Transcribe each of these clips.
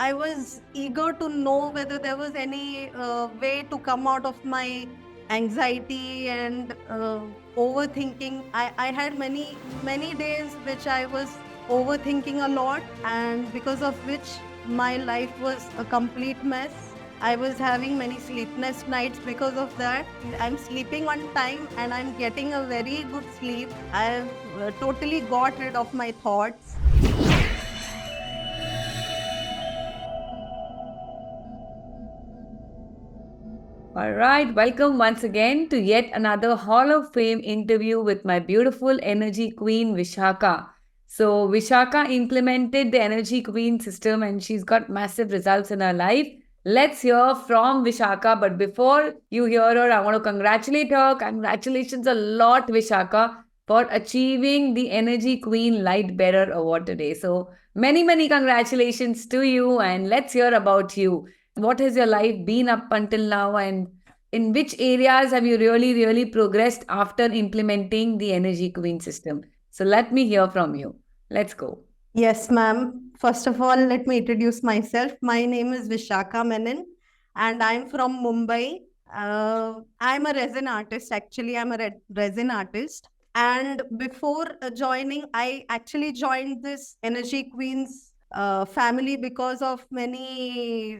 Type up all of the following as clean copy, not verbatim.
I was eager to know whether there was any way to come out of my anxiety and overthinking. I had many days which I was overthinking a lot, and because of which my life was a complete mess. I was having many sleepless nights because of that. I'm sleeping on time and I'm getting a very good sleep. I've totally got rid of my thoughts. All right, welcome once again to yet another Hall of Fame interview with my beautiful energy queen Vishaka. So, Vishaka implemented the energy queen system and she's got massive results in her life. Let's hear from Vishaka. But before you hear her, I want to congratulate her. Congratulations a lot, Vishaka, for achieving the Energy Queen Light Bearer Award today. So, many congratulations to you, and let's hear about you. What has your life been up until now, and in which areas have you really progressed after implementing the Energy Queen system? So let me hear from you. Let's go. Yes, ma'am. First of all, let me introduce myself. My name is Vishaka Menon, and I'm from Mumbai. I'm a resin artist. Actually, I'm a resin artist. And before joining, I actually joined this Energy Queens family because of many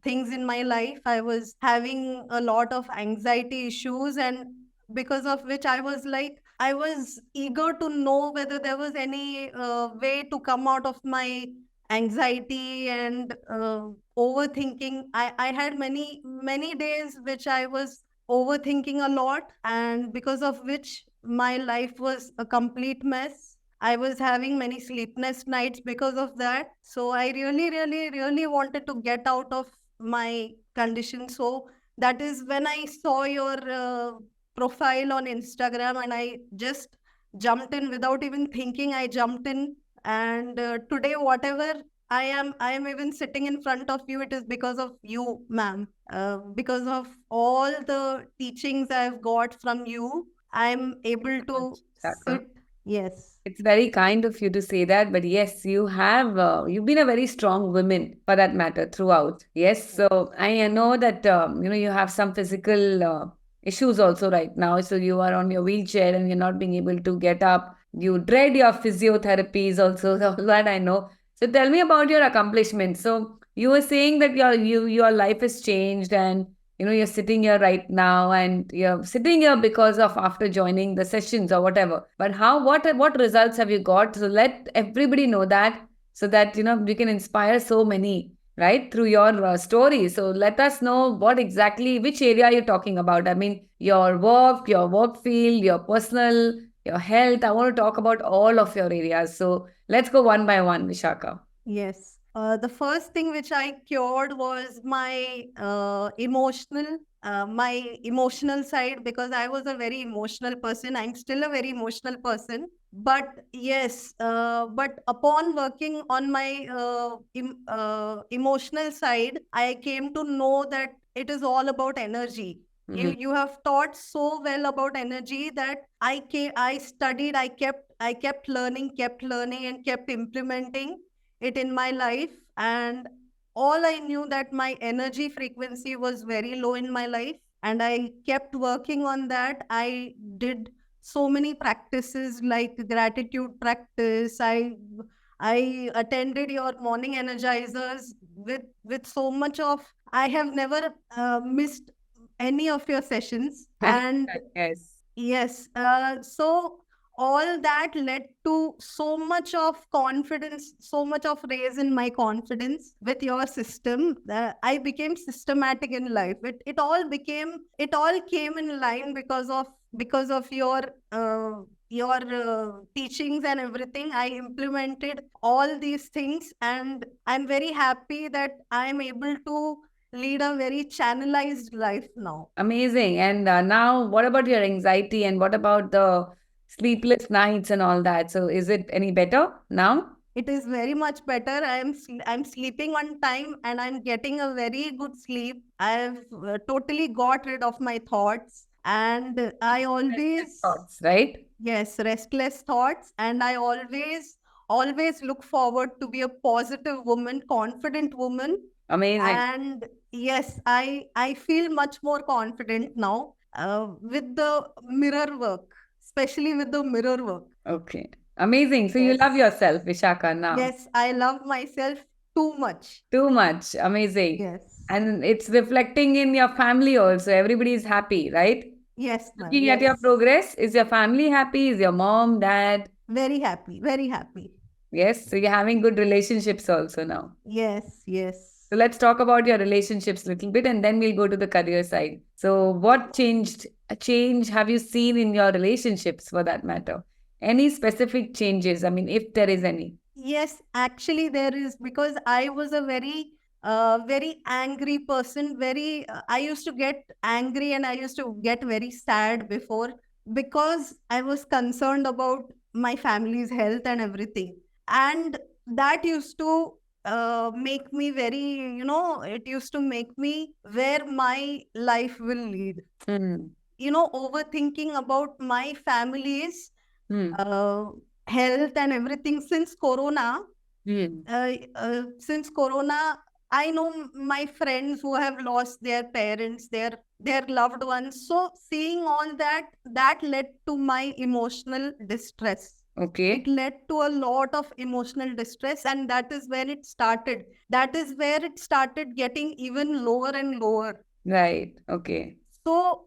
things in my life. I was having a lot of anxiety issues, and because of which I was eager to know whether there was any way to come out of my anxiety and overthinking. I had many days which I was overthinking a lot, and because of which my life was a complete mess. I was having many sleepless nights because of that. So I really wanted to get out of my condition. So that is when I saw your profile on Instagram, and I just jumped in without even thinking. I jumped in, and today, whatever I am even sitting in front of you. It is because of you, ma'am. Because of all the teachings I've got from you, I'm able to Vishaka. sit. Yes. It's very kind of you to say that, but yes, you've been a very strong woman for that matter throughout. Yes, so I know that you have some physical issues also right now. So you are on your wheelchair and you're not being able to get up. You dread your physiotherapies also. All that I know. So tell me about your accomplishments. So you were saying that your life has changed, and you're sitting here right now, and you're sitting here because of after joining the sessions or whatever. But what results have you got? So let everybody know that, so that we can inspire so many, right, through your story. So let us know what exactly, which area you're talking about. I mean, your work field, your personal, your health. I want to talk about all of your areas. So let's go one by one, Vishaka. Yes. The first thing which I cured was my emotional side, because I was a very emotional person. I'm still a very emotional person. But yes, but upon working on my emotional side, I came to know that it is all about energy. You have taught so well about energy that I studied, I kept learning and kept implementing it in my life. And all I knew that my energy frequency was very low in my life, and I kept working on that. I did so many practices like gratitude practice. I attended your morning energizers with so much of, I have never missed any of your sessions. And Yes. yes. So all that led to so much of confidence, so much of raise in my confidence with your system. I became systematic in life. It all came in line because of your teachings and everything. I implemented all these things, and I'm very happy that I'm able to lead a very channelized life now. Amazing. And now, what about your anxiety and what about the sleepless nights and all that? So, is it any better now? It is very much better. I'm sleeping on time and I'm getting a very good sleep. I've totally got rid of my thoughts, and I Restless always, thoughts, right? yes, restless thoughts, and I always always look forward to be a positive woman, confident woman. Amazing. And yes, I feel much more confident now with the mirror work, especially with the mirror work. Okay. Amazing. So you love Yes. yourself, Vishaka, now. Yes, I love myself too much. Too much. Amazing. Yes. And it's reflecting in your family also. Everybody is happy, right? Yes, ma'am. Looking at your Yes. progress, is your family happy? Is your mom, dad? Very happy. Very happy. Yes. So you're having good relationships also now. Yes. Yes. So let's talk about your relationships a little bit and then we'll go to the career side. So what change have you seen in your relationships for that matter? Any specific changes? I mean, if there is any. Yes, actually there is, because I was a very angry person. I used to get angry and I used to get very sad before, because I was concerned about my family's health and everything. And that used to make me it used to make me where my life will lead. Hmm. Overthinking about my family's Hmm. health and everything since Corona. Hmm. Since Corona, I know my friends who have lost their parents, their loved ones. So seeing all that led to my emotional distress. Okay. It led to a lot of emotional distress, and that is when it started. That is where it started getting even lower and lower. Right. Okay. So,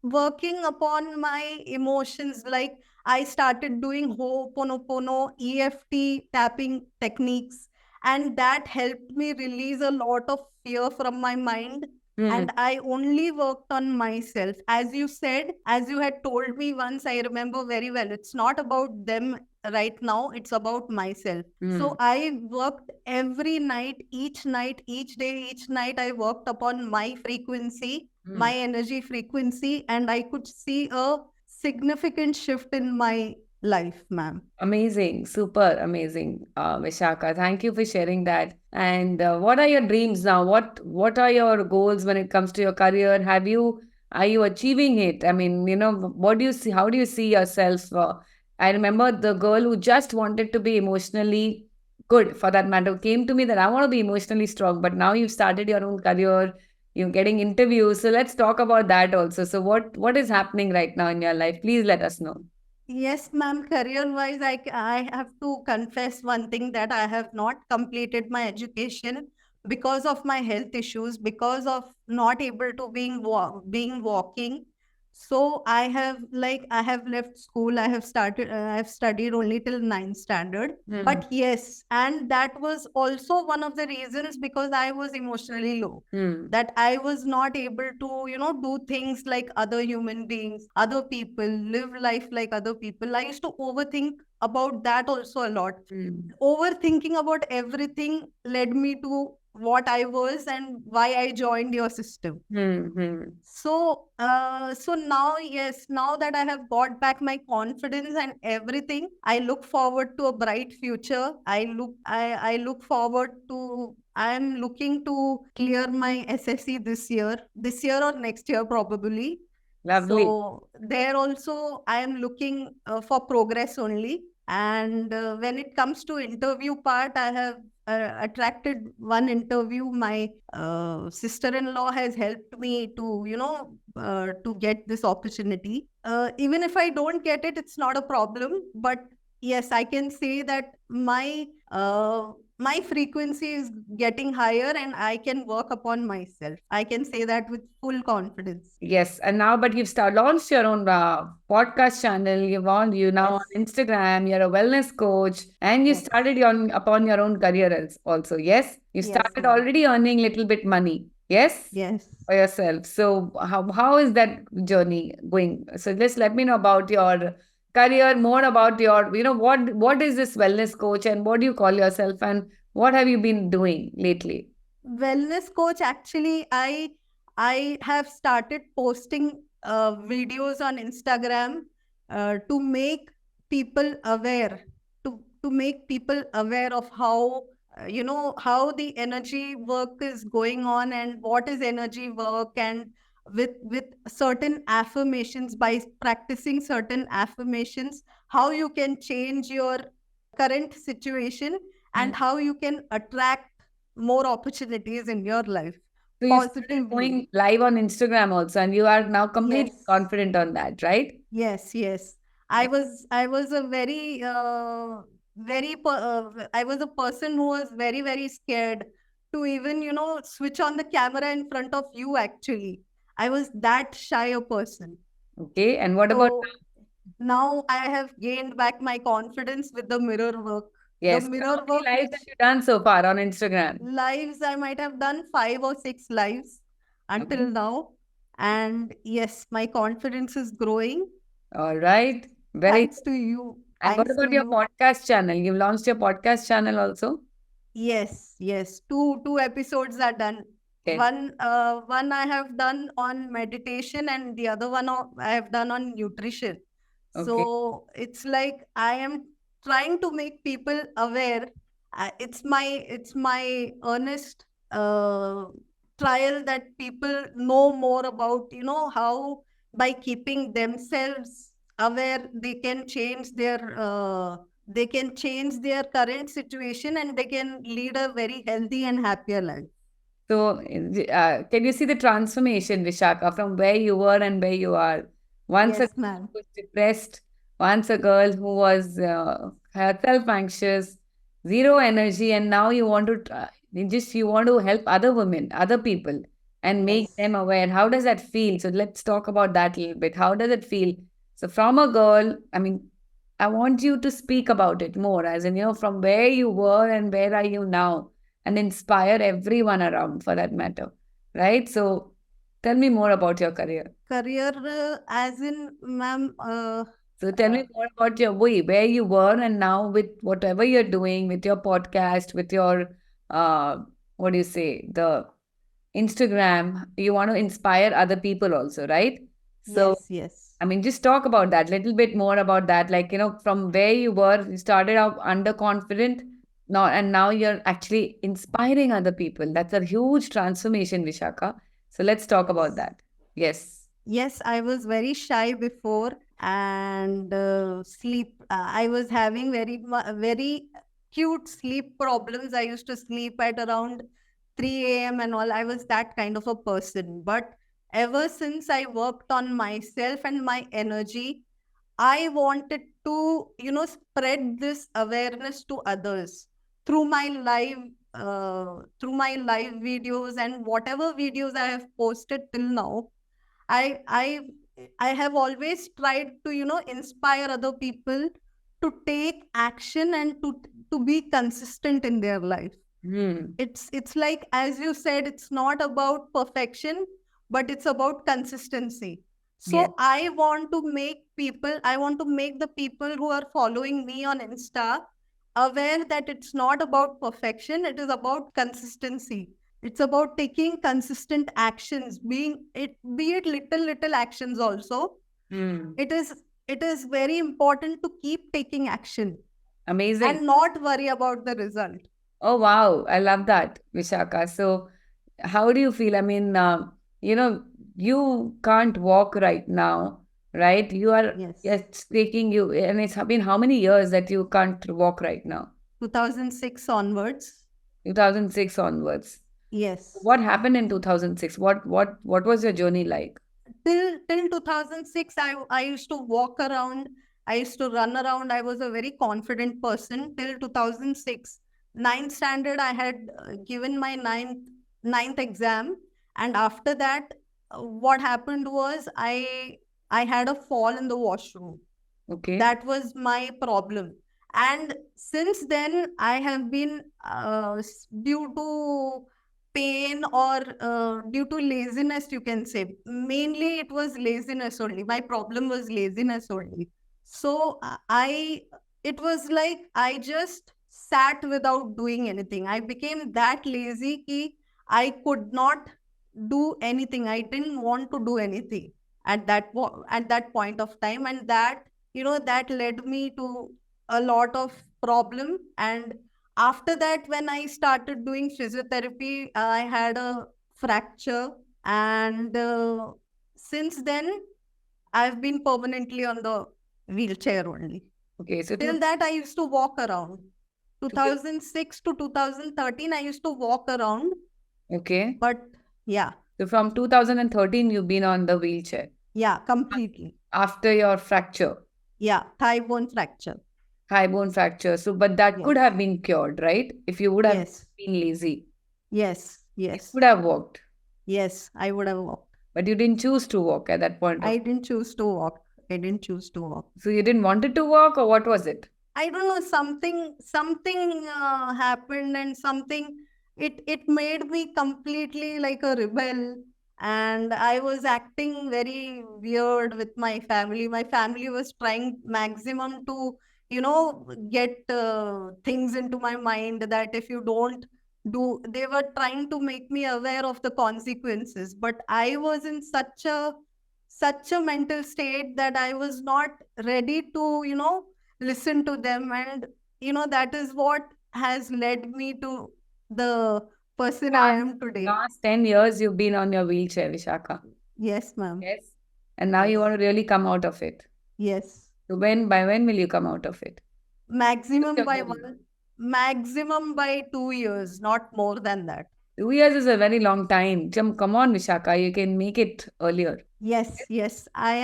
working upon my emotions, like I started doing Ho'oponopono, EFT tapping techniques, and that helped me release a lot of fear from my mind. Hmm. And I only worked on myself. As you said, as you had told me once, I remember very well, it's not about them right now, it's about myself. Hmm. So I worked every night, each day, each night, I worked upon my frequency, my energy frequency, and I could see a significant shift in my life, ma'am. Amazing, super amazing, Vishaka. Thank you for sharing that. And what are your dreams now? What are your goals when it comes to your career? Are you achieving it? I mean, what do you see? How do you see yourself? I remember the girl who just wanted to be emotionally good, for that matter, came to me that I want to be emotionally strong. But now you've started your own career, you're getting interviews. So let's talk about that also. So what is happening right now in your life? Please let us know. Yes, ma'am. Career-wise, I have to confess one thing, that I have not completed my education because of my health issues, because of not able to being walking. So I have left school. I have studied only till 9th standard. Hmm. But yes, and that was also one of the reasons, because I was emotionally low, Hmm. that I was not able to, do things like other human beings, other people, live life like other people. I used to overthink about that also a lot. Hmm. Overthinking about everything led me to what I was and why I joined your system. Hmm. So now, yes, now that I have got back my confidence and everything, I look forward to a bright future. I look forward to, I am looking to clear my SSC this year or next year probably. Lovely. So there also I am looking for progress only. And when it comes to interview part, I have attracted one interview. My sister-in-law has helped me to, to get this opportunity. Even if I don't get it, it's not a problem. But yes, I can say that my frequency is getting higher and I can work upon myself. I can say that with full confidence. Yes, and now, but you've launched your own podcast channel. You now on Yes. Instagram. You're a wellness coach, and you Yes. started upon your own career also. Yes, you Yes, started ma'am. already earning little bit money. Yes, Yes. for yourself. So how is that journey going? So just let me know about your career, more about your, what is this wellness coach and what do you call yourself and what have you been doing lately? Wellness coach, actually, I have started posting videos on Instagram to make people aware, to make people aware of how how the energy work is going on and what is energy work, and with certain affirmations, by practicing certain affirmations, how you can change your current situation and how you can attract more opportunities in your life So you started positively. going live on Instagram also, and you are now completely Yes. confident on that, right? Yes. I was a very I was a person who was very scared to even, switch on the camera in front of you actually. I was that shy a person. Okay. And what about So now I have gained back my confidence with the mirror work. The yes? So mirror how many work lives have which you done so far on Instagram? lives I might have done 5 or 6 lives Okay. until now. And yes, my confidence is growing. All right. Very. Thanks to you. And what Thanks to about your you. podcast channel? You've launched your podcast channel also? Yes. Two episodes are done. Okay. One I have done on meditation and the other one I have done on nutrition. Okay. So it's like I am trying to make people aware. It's my earnest trial that people know more about, how by keeping themselves aware they can change their current situation and they can lead a very healthy and happier life. So, can you see the transformation, Vishaka, from where you were and where you are? Once a Yes, girl ma'am. who was depressed, once a girl who was self-anxious, zero energy, and now you want to you want to help other women, other people, and make Yes. them aware. How does that feel? So let's talk about that a little bit. How does it feel? So from a girl, I mean, I want you to speak about it more, as in, from where you were and where are you now, and inspire everyone around for that matter, right? So tell me more about your career. Career, as in, ma'am, So tell me more about your way, where you were and now with whatever you're doing, with your podcast, with your what do you say, the Instagram, you want to inspire other people also, right? So yes. I mean, just talk about that, little bit more about that. Like, from where you were, you started out underconfident, now and now you're actually inspiring other people. That's a huge transformation, Vishaka. So let's talk about Yes. that. Yes. Yes, I was very shy before and I was having very cute sleep problems. I used to sleep at around 3 a.m. and all. I was that kind of a person. But ever since I worked on myself and my energy, I wanted to, spread this awareness to others through my live videos and whatever videos I have posted till now. I I I have always tried to, inspire other people to take action and to be consistent in their life. Hmm. It's like, as you said, it's not about perfection, but it's about consistency. Yes. So I want to make the people who are following me on Insta aware that it's not about perfection, it is about consistency. It's about taking consistent actions, be it little actions also. Hmm. It is it is very important to keep taking action Amazing. and not worry about the result. Oh, wow. I love that, Vishaka. So, how do you feel? I mean, you know, you can't walk right now, right? Yes. It's taking you, and it's been how many years that you can't walk right now? 2006 onwards. 2006 onwards. Yes. What happened in 2006? What was your journey like? Till 2006, I used to walk around. I used to run around. I was a very confident person till 2006. Ninth standard, I had given my ninth exam. And after that, what happened was I had a fall in the washroom. Okay. That was my problem. And since then, I have been, due to pain or due to laziness, you can say. Mainly, it was laziness only. My problem was laziness only. So it was like I just sat without doing anything. I became that lazy कि I could not do anything. I didn't want to do anything at that point of time, and that led me to a lot of problem. And after that, when I started doing physiotherapy, I had a fracture, and since then I've been permanently on the wheelchair only. Okay, so Till that, I used to walk around. 2006 to 2013, I used to walk around. okay. But yeah, So from 2013, you've been on the wheelchair yeah, completely. after your fracture, Yeah, thigh bone fracture. high bone fracture. So, but that could Yes, have been cured, right? If you would have yes, been lazy, yes, you yes, would have walked, yes, I would have walked. but you didn't choose to walk at that point of. I didn't choose to walk. I didn't choose to walk. So you didn't wanted to walk, or what was it? I don't know, something happened, and it made me completely like a rebel, and I was acting very weird with my family. My family was trying maximum to, get things into my mind that if you don't do, they were trying to make me aware of the consequences. But I was in such a mental state that I was not ready to, listen to them, and that is what has led me to the person I am today. Last 10 years, you've been on your wheelchair, Vishaka. Yes, ma'am. Yes. And now you Yes. want to really come out of it. Yes. So by when will you come out of it? Maximum your by goal? maximum by 2 years, not more than that. 2 years is a very long time. Come on, Vishaka, you can make it earlier. Yes, I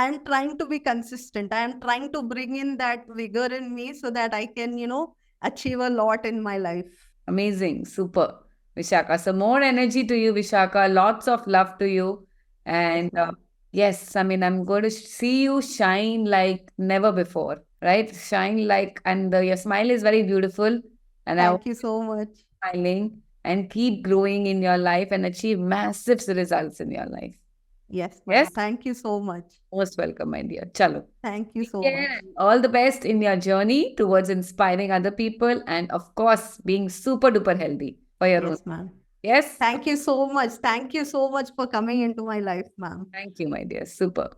am trying to be consistent. I am trying to bring in that vigor in me so that I can, achieve a lot in my life. Amazing. Super. Vishaka. So more energy to you, Vishaka. Lots of love to you. And ma'am. yes, I mean, I'm going to see you shine like never before, right? Shine like, and your smile is very beautiful. And I Thank you so much. smiling and keep growing in your life and achieve massive results in your life. Yes, ma'am. Yes? Thank you so much. Most welcome, my dear. Chalo. Thank you so Yeah, much. all the best in your journey towards inspiring other people and, of course, being super duper healthy for your own. Yes, ma'am. Yes? Thank you so much. Thank you so much for coming into my life, ma'am. Thank you, my dear. Super.